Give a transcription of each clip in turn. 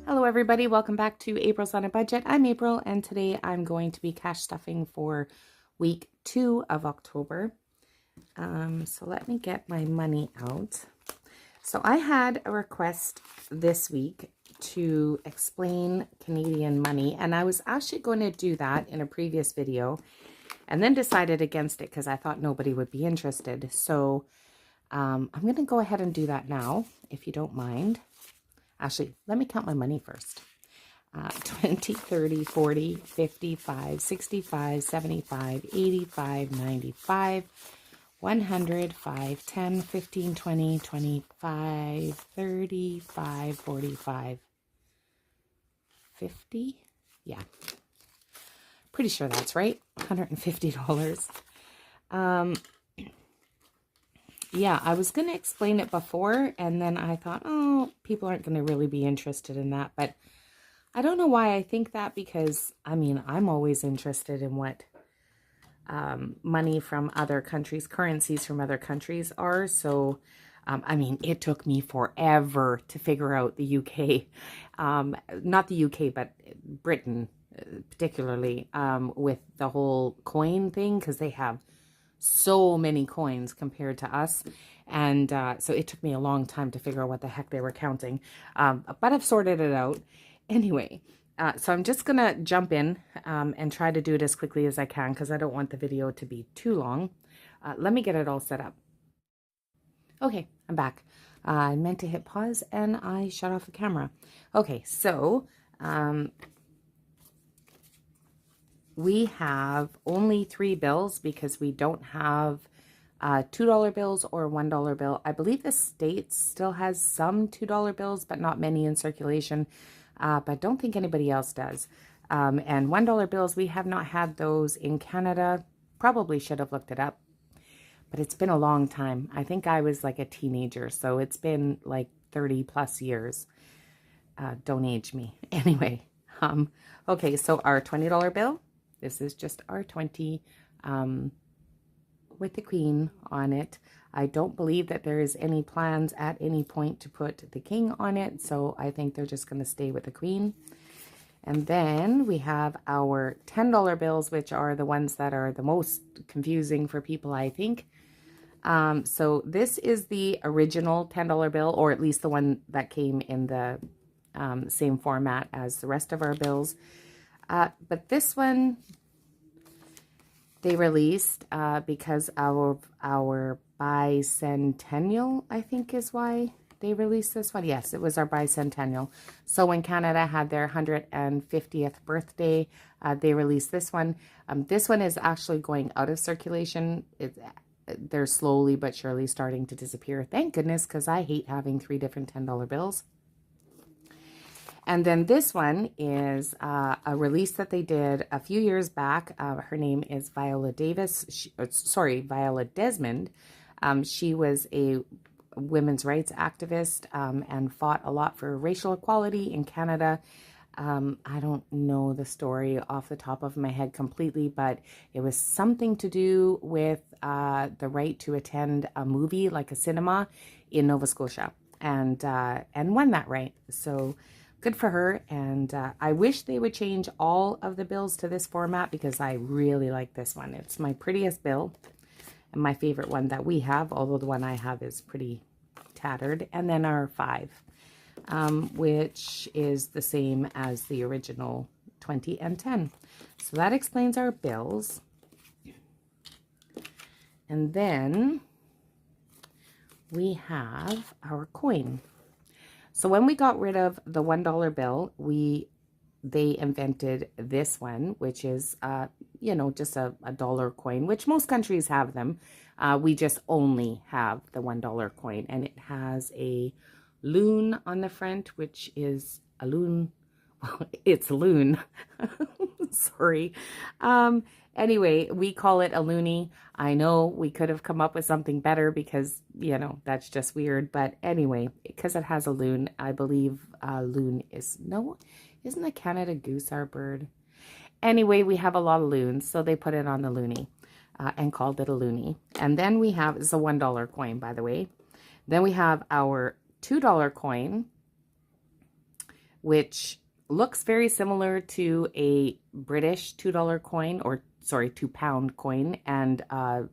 Hello everybody, welcome back to April's on a Budget. I'm April and today I'm going to be cash stuffing for week 2 of October. So let me get my money out. So I had a request this week to explain Canadian money, and I was actually going to do that in a previous video and then decided against it because I thought nobody would be interested. So I'm going to go ahead and do that now, if you don't mind. Actually, let me count my money first. 20, 30, 40, 55, 65, 75, 85, 95, 100, 5, 10, 15, 20, 25, 35, 45, 50. Yeah, pretty sure that's right. $150. Yeah, I was going to explain it before, and then I thought, oh, people aren't going to really be interested in that. But I don't know why I think that, because, I mean, I'm always interested in what money from other countries, currencies from other countries are. So, I mean, it took me forever to figure out the UK. Not the UK, but Britain, particularly, with the whole coin thing, because they have so many coins compared to us, and so it took me a long time to figure out what the heck they were counting, but I've sorted it out anyway. So I'm just gonna jump in and try to do it as quickly as I can because I don't want the video to be too long. Let me get it all set up. Okay, I'm back. I meant to hit pause and I shut off the camera. Okay, so we have only 3 bills because we don't have $2 bills or $1 bill. I believe the States still has some $2 bills, but not many in circulation. But I don't think anybody else does. And $1 bills, we have not had those in Canada. Probably should have looked it up. But it's been a long time. I think I was like a teenager, so it's been like 30 plus years. Don't age me. Anyway, okay, so our $20 bill. This is just our 20 with the Queen on it. I don't believe that there is any plans at any point to put the King on it, so I think they're just going to stay with the Queen. And then we have our $10 bills, which are the ones that are the most confusing for people, I think. So this is the original $10 bill, or at least the one that came in the same format as the rest of our bills. But this one, they released because of our bicentennial, I think is why they released this one. Yes, it was our bicentennial. So when Canada had their 150th birthday, they released this one. This one is actually going out of circulation. They're slowly but surely starting to disappear. Thank goodness, because I hate having 3 different $10 bills. And then this one is a release that they did a few years back. Her name is Viola Davis. Viola Desmond. She was a women's rights activist and fought a lot for racial equality in Canada. I don't know the story off the top of my head completely, but it was something to do with the right to attend a movie, like a cinema, in Nova Scotia, and won that right. So good for her, and I wish they would change all of the bills to this format because I really like this one. It's my prettiest bill and my favorite one that we have, although the one I have is pretty tattered. And then our 5, which is the same as the original 20 and 10. So that explains our bills. And then we have our coin. So when we got rid of the $1 bill, they invented this one, which is, you know, just a dollar coin, which most countries have them. We just only have the $1 coin, and it has a loon on the front, which is a loon. Well, it's a loon. Sorry. Anyway, we call it a loonie. I know we could have come up with something better because, you know, that's just weird. But anyway, because it has a loon, I believe loon is, no, isn't the Canada goose our bird? Anyway, we have a lot of loons, so they put it on the loonie. and called it a loonie. And then we have, it's a $1 coin, by the way. Then we have our $2 coin, which looks very similar to a British $2 coin, or sorry, £2 coin, and a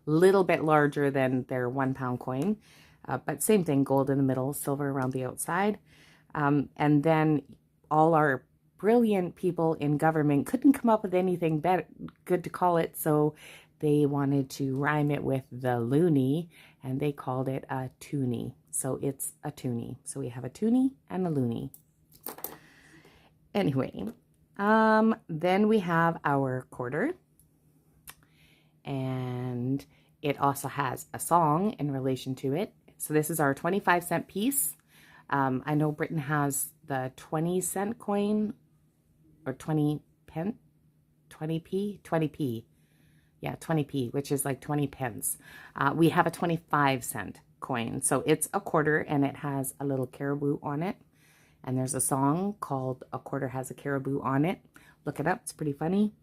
little bit larger than their £1 coin. But same thing, gold in the middle, silver around the outside. And then all our brilliant people in government couldn't come up with anything good to call it, so they wanted to rhyme it with the loonie, and they called it a toonie. So it's a toonie. So we have a toonie and a loonie. Anyway, then we have our quarter, and it also has a song in relation to it. So this is our 25-cent piece. I know Britain has the 20-cent coin, or 20p, yeah, 20p, which is like 20 pence. We have a 25-cent coin, so it's a quarter, and it has a little caribou on it. And there's a song called "A Quarter Has a Caribou on It." Look it up, it's pretty funny.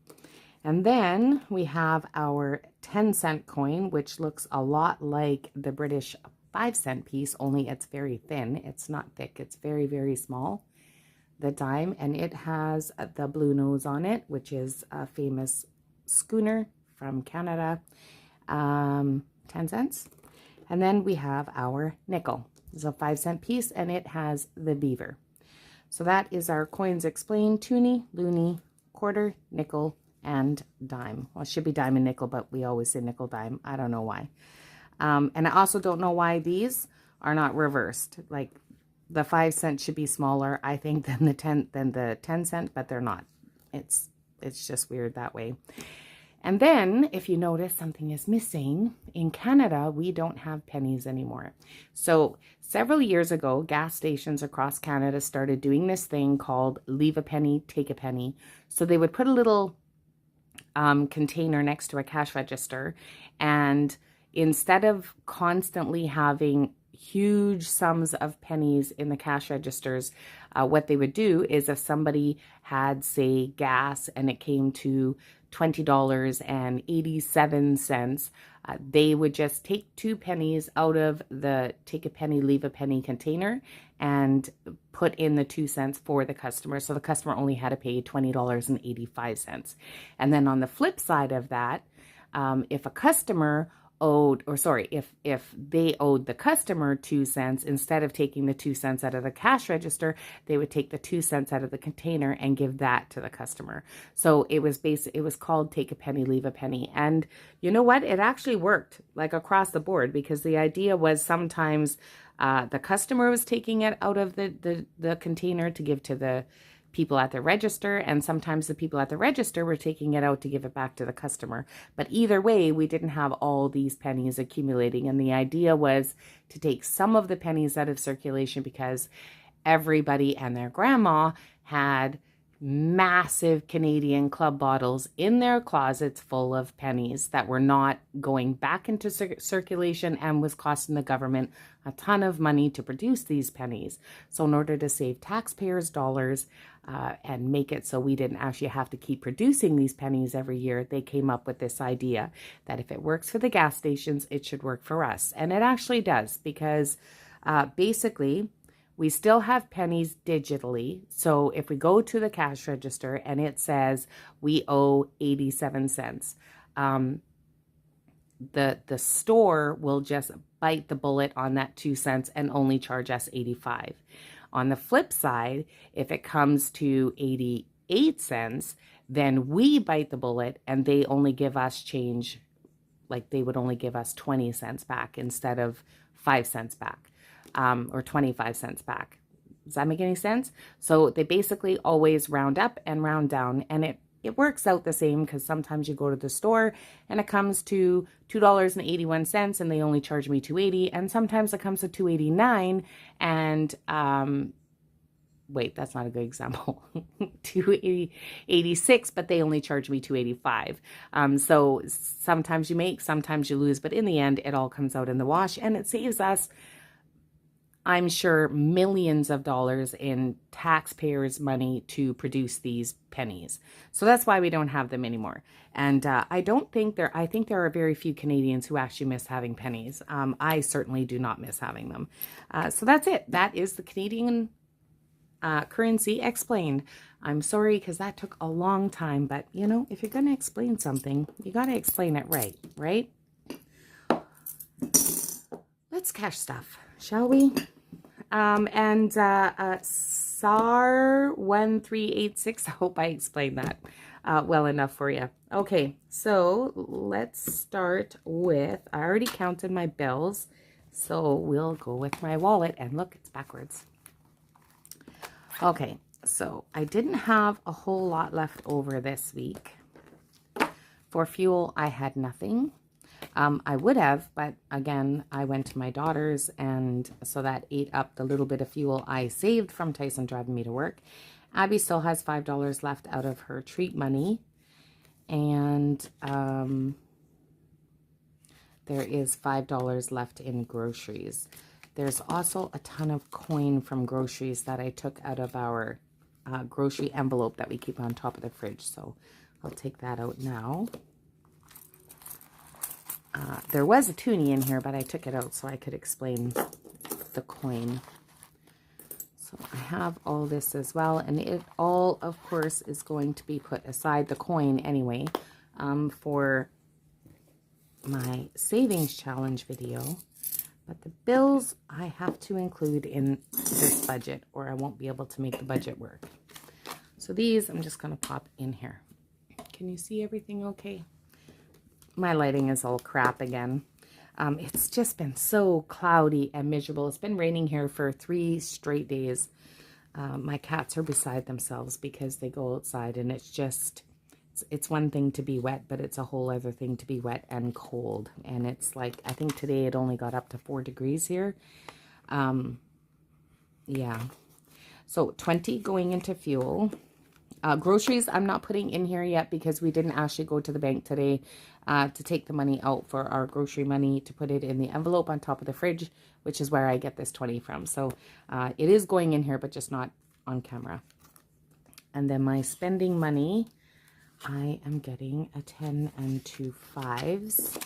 And then we have our 10-cent coin, which looks a lot like the British 5-cent piece, only it's very thin. It's not thick, it's very, very small. The dime, and it has the blue nose on it, which is a famous schooner from Canada. 10 cents. And then we have our nickel. It's a 5-cent piece, and it has the beaver. So that is our coins explained: toonie, loonie, quarter, nickel, and dime. Well, it should be dime and nickel, but we always say nickel dime. I don't know why. And I also don't know why these are not reversed. Like, the 5-cent should be smaller, I think, than the 10 cent, but they're not. It's just weird that way. And then, if you notice, something is missing. In Canada, we don't have pennies anymore. So several years ago, gas stations across Canada started doing this thing called leave a penny, take a penny. So they would put a little container next to a cash register, and instead of constantly having huge sums of pennies in the cash registers, what they would do is, if somebody had, say, gas and it came to $20.87, they would just take 2 pennies out of the take a penny, leave a penny container and put in the 2 cents for the customer. So the customer only had to pay $20.85. And then on the flip side of that, if a customer owed, or sorry, if they owed the customer 2 cents, instead of taking the 2 cents out of the cash register, they would take the 2 cents out of the container and give that to the customer. So it was called take a penny, leave a penny. And you know what? It actually worked, like, across the board, because the idea was sometimes the customer was taking it out of the container to give to the people at the register, and sometimes the people at the register were taking it out to give it back to the customer. But either way, we didn't have all these pennies accumulating, and the idea was to take some of the pennies out of circulation, because everybody and their grandma had massive Canadian club bottles in their closets full of pennies that were not going back into circulation and was costing the government a ton of money to produce these pennies. So in order to save taxpayers' dollars and make it so we didn't actually have to keep producing these pennies every year, they came up with this idea that if it works for the gas stations, it should work for us. And it actually does, because basically, we still have pennies digitally. So if we go to the cash register and it says we owe 87 cents, the store will just bite the bullet on that 2 cents and only charge us 85. On the flip side, if it comes to 88 cents, then we bite the bullet and they only give us change, like they would only give us 20 cents back instead of 5 cents back. Or 25 cents back. Does that make any sense? So they basically always round up and round down, and it works out the same, because sometimes you go to the store and it comes to $2.81 and they only charge me $2.80, and sometimes it comes to $2.89 and wait, that's not a good example. $2.86, but they only charge me $2.85. So sometimes you make, sometimes you lose, but in the end, it all comes out in the wash, and it saves us I'm sure, millions of dollars in taxpayers' money to produce these pennies. So that's why we don't have them anymore. And I think there are very few Canadians who actually miss having pennies. I certainly do not miss having them. So that's it. That is the Canadian currency explained. I'm sorry because that took a long time, but you know, if you're going to explain something, you got to explain it right, right? Let's cash stuff, shall we? SAR 1386, I hope I explained that well enough for you. Okay, so let's start with, I already counted my bills, so we'll go with my wallet, and look, it's backwards. Okay, so I didn't have a whole lot left over this week. For fuel, I had nothing. I would have, but again, I went to my daughter's, and so that ate up the little bit of fuel I saved from Tyson driving me to work. Abby still has $5 left out of her treat money, and there is $5 left in groceries. There's also a ton of coin from groceries that I took out of our grocery envelope that we keep on top of the fridge, so I'll take that out now. There was a toonie in here, but I took it out so I could explain the coin. So I have all this as well, and it all, of course, is going to be put aside, the coin anyway, for my savings challenge video. But the bills I have to include in this budget, or I won't be able to make the budget work. So these I'm just going to pop in here. Can you see everything okay? My lighting is all crap again. It's just been so cloudy and miserable. It's been raining here for 3 straight days. My cats are beside themselves because they go outside, and it's just, it's one thing to be wet, but it's a whole other thing to be wet and cold. And it's like, I think today it only got up to 4 degrees here. Yeah. So 20 going into fuel. Groceries I'm not putting in here yet because we didn't actually go to the bank today to take the money out for our grocery money to put it in the envelope on top of the fridge, which is where I get this 20 from. So it is going in here, but just not on camera. And then my spending money, I am getting a 10 and 2 5s.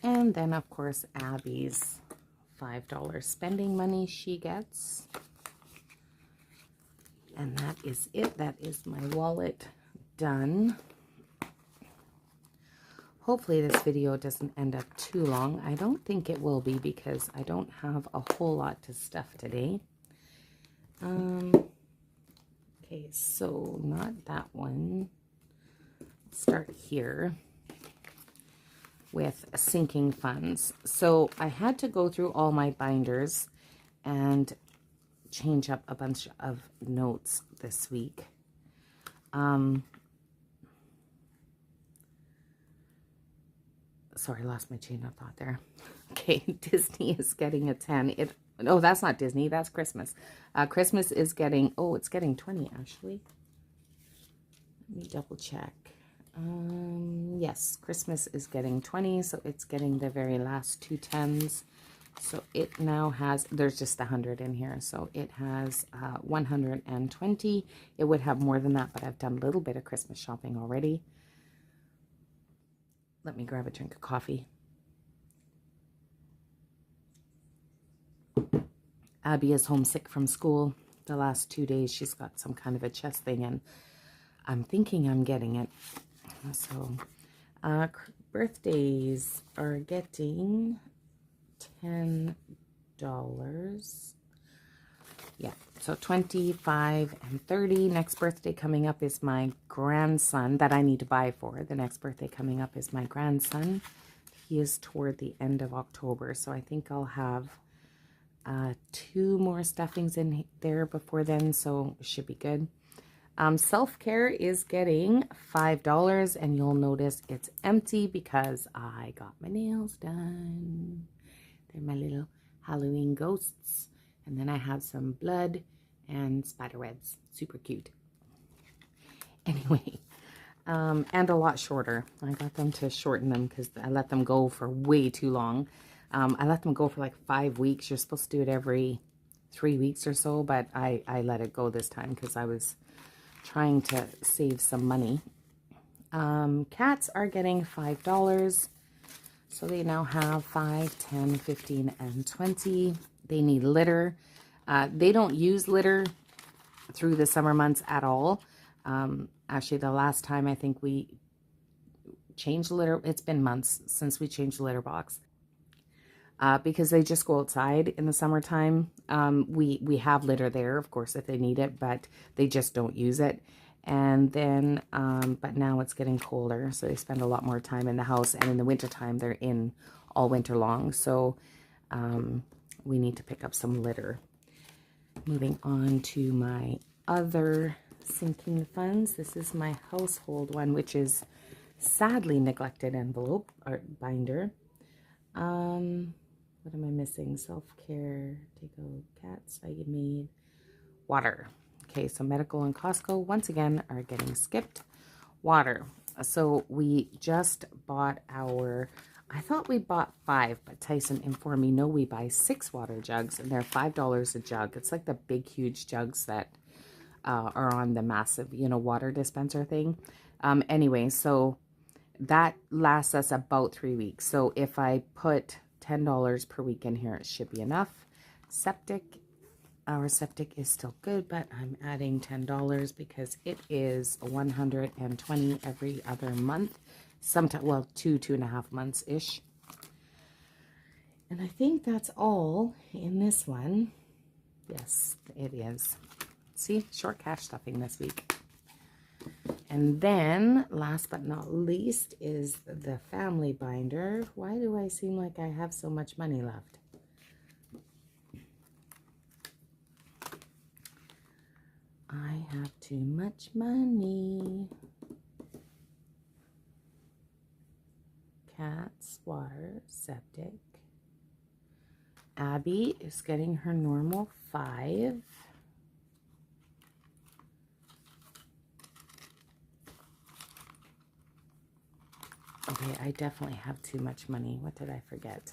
And then, of course, Abby's $5 spending money she gets. And that is it. That is my wallet done. Hopefully this video doesn't end up too long. I don't think it will be because I don't have a whole lot to stuff today. Okay, so not that one. Let's start here with sinking funds. So I had to go through all my binders and change up a bunch of notes this week. Sorry, I lost my chain of thought there. Okay, Disney is getting a 10. Oh, that's not Disney, that's Christmas. Christmas is getting, oh, it's getting 20 actually. Let me double check. Yes, Christmas is getting 20, so it's getting the very last 2 10s. So it now has, there's just 100 in here, so it has 120. It would have more than that, but I've done a little bit of Christmas shopping already. Let me grab a drink of coffee. Abby is homesick from school. The last 2 days she's got some kind of a chest thing, and I'm thinking I'm getting it. So birthdays are getting $10. Yeah, so 25 and 30. Next birthday coming up is my grandson that I need to buy for. The next birthday coming up is my grandson. He is toward the end of October, so I think I'll have 2 more stuffings in there before then, so it should be good. Self-care is getting $5, and you'll notice it's empty because I got my nails done. They're my little Halloween ghosts. And then I have some blood and spider webs. Super cute. Anyway, and a lot shorter. I got them to shorten them because I let them go for way too long. I let them go for like 5 weeks. You're supposed to do it every 3 weeks or so, but I let it go this time because I was trying to save some money. Cats are getting $5. So they now have 5, 10, 15, and 20. They need litter. They don't use litter through the summer months at all. Actually, the last time I think we changed the litter, it's been months since we changed the litter box. Because they just go outside in the summertime. We have litter there, of course, if they need it, but they just don't use it. And then, but now it's getting colder, so they spend a lot more time in the house. And in the wintertime, they're in all winter long. So we need to pick up some litter. Moving on to my other sinking funds. This is my household one, which is sadly neglected envelope or binder. What am I missing? Self-care, take out cats, I made water. Okay, so medical and Costco once again are getting skipped. Water. So we just bought our, I thought we bought 5, but Tyson informed me, no, we buy 6 water jugs and they're $5 a jug. It's like the big, huge jugs that are on the massive, you know, water dispenser thing. Anyway, so that lasts us about 3 weeks. So if I put $10 per week in here, it should be enough. Septic. Our septic is still good, but I'm adding $10 because it is $120 every other month. Sometimes, well, 2.5 months-ish. And I think that's all in this one. Yes, it is. See, short cash stuffing this week. And then, last but not least, is the family binder. Why do I seem like I have so much money left? I have too much money. Cats, water, septic. Abby is getting her normal 5. Okay, I definitely have too much money. What did I forget?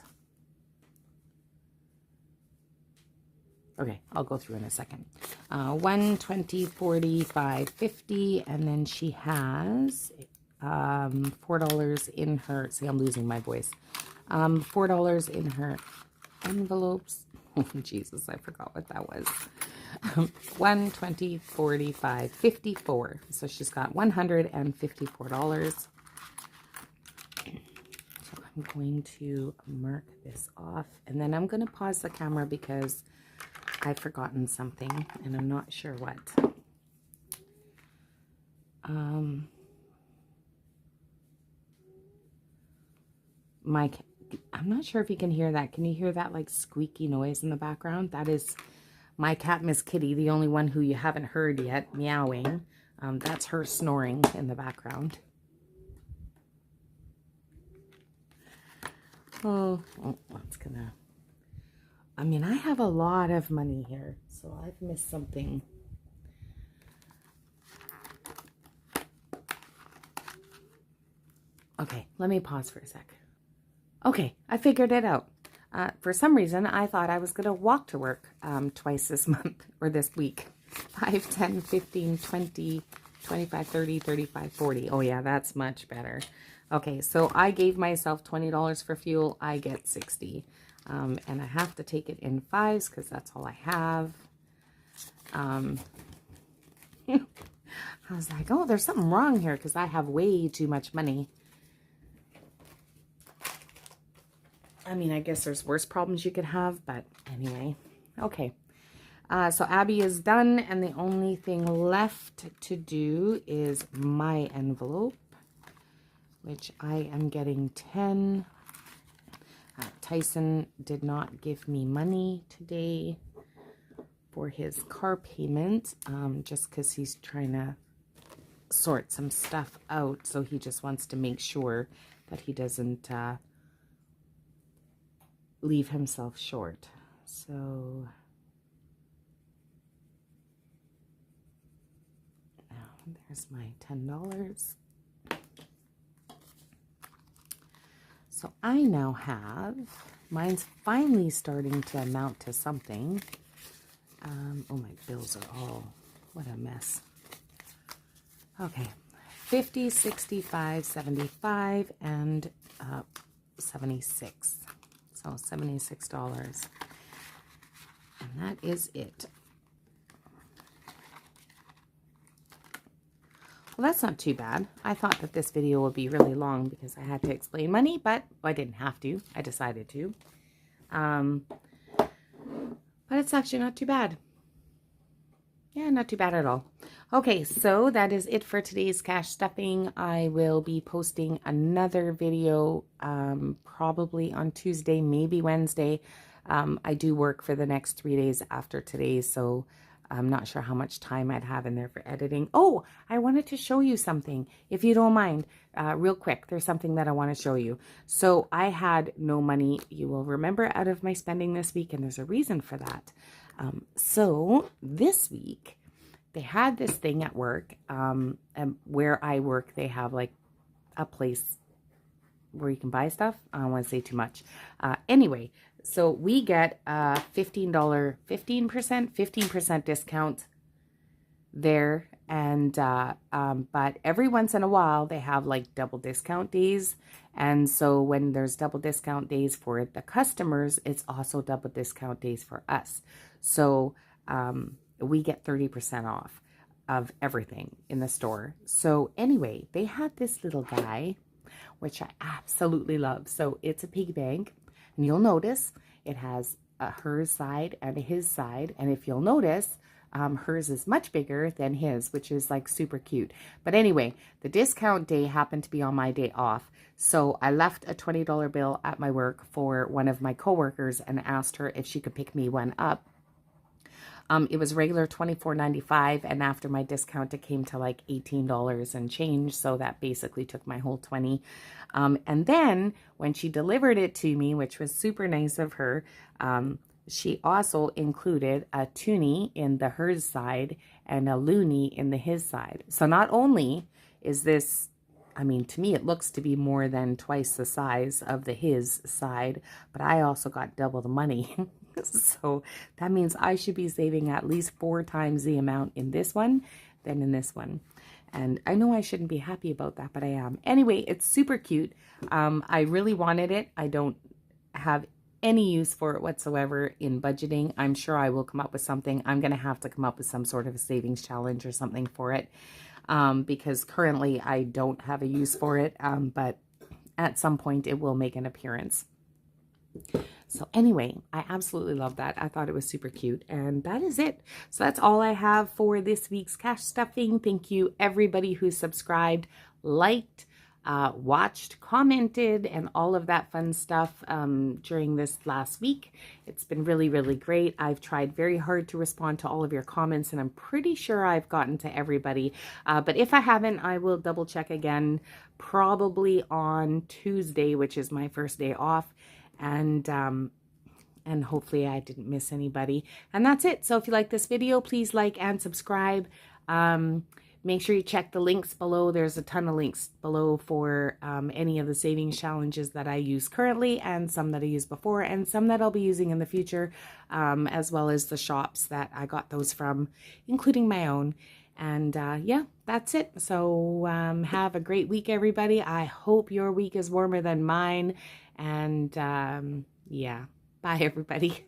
Okay, I'll go through in a second. 1, 20, 40, 5, 50, and then she has $4 in her, see, I'm losing my voice. $4 in her envelopes. Oh, Jesus, I forgot what that was. 1, 20, 40, 5, 54. So she's got $154. So I'm going to mark this off, and then I'm going to pause the camera because I've forgotten something, and I'm not sure what. I'm not sure if you can hear that. Can you hear that like squeaky noise in the background? That is my cat, Miss Kitty, the only one who you haven't heard yet, meowing. That's her snoring in the background. Oh, that's gonna... I mean, I have a lot of money here, so I've missed something. Okay, let me pause for a sec. Okay, I figured it out. For some reason, I thought I was going to walk to work twice this month, or this week. 5, 10, 15, 20, 25, 30, 35, 40. Oh yeah, that's much better. Okay, so I gave myself $20 for fuel. I get 60. And I have to take it in 5s because that's all I have. I was like, oh, there's something wrong here because I have way too much money. I mean, I guess there's worse problems you could have, but anyway. Okay. So Abby is done, and the only thing left to do is my envelope, which I am getting 10. Tyson did not give me money today for his car payment, just because he's trying to sort some stuff out. So he just wants to make sure that he doesn't leave himself short. So now there's my $10. So I now have, mine's finally starting to amount to something. Oh, my bills are all, what a mess. Okay, 50, 65, 75, and 76. So $76. And that is it. Well, that's not too bad. I thought that this video would be really long because I had to explain money, but I didn't have to. I decided to. But it's actually not too bad. Yeah, not too bad at all. Okay, so that is it for today's cash stuffing. I will be posting another video probably on Tuesday, maybe Wednesday. I do work for the next 3 days after today, so I'm not sure how much time I'd have in there for editing. Oh, I wanted to show you something, if you don't mind, real quick. There's something that I want to show you. So I had no money, you will remember, out of my spending this week, and there's a reason for that. So this week, they had this thing at work, and where I work, they have like a place where you can buy stuff. I don't want to say too much. Anyway, so we get a $15% discount there. And, but every once in a while they have like double discount days. And so when there's double discount days for the customers, it's also double discount days for us. So, we get 30% off of everything in the store. So anyway, they had this little guy, which I absolutely love. So it's a piggy bank, and you'll notice it has a hers side and a his side. And if you'll notice, hers is much bigger than his, which is like super cute. But anyway, the discount day happened to be on my day off. So I left a $20 bill at my work for one of my coworkers and asked her if she could pick me one up. It was regular $24.95, and after my discount, it came to like $18 and change. So that basically took my whole 20. And then when she delivered it to me, which was super nice of her, she also included a toonie in the hers side and a loonie in the his side. So not only is this, I mean, to me, it looks to be more than twice the size of the his side, but I also got double the money. So that means I should be saving at least 4 times the amount in this one than in this one. And I know I shouldn't be happy about that, but I am. Anyway, it's super cute. I really wanted it. I don't have any use for it whatsoever in budgeting. I'm sure I will come up with something. I'm going to have to come up with some sort of a savings challenge or something for it. Because currently I don't have a use for it. But at some point it will make an appearance. So anyway, I absolutely love that. I thought it was super cute, and that is it. So that's all I have for this week's cash stuffing. Thank you everybody who subscribed, liked, watched, commented, and all of that fun stuff during this last week. It's been really, really great. I've tried very hard to respond to all of your comments, and I'm pretty sure I've gotten to everybody. But if I haven't, I will double check again, probably on Tuesday, which is my first day off. And hopefully I didn't miss anybody. And that's it. So if you like this video, please like and subscribe. Make sure you check the links below. There's a ton of links below for any of the savings challenges that I use currently, and some that I used before, and some that I'll be using in the future, as well as the shops that I got those from, including my own. And yeah, that's it. So have a great week, everybody. I hope your week is warmer than mine. And yeah, bye, everybody.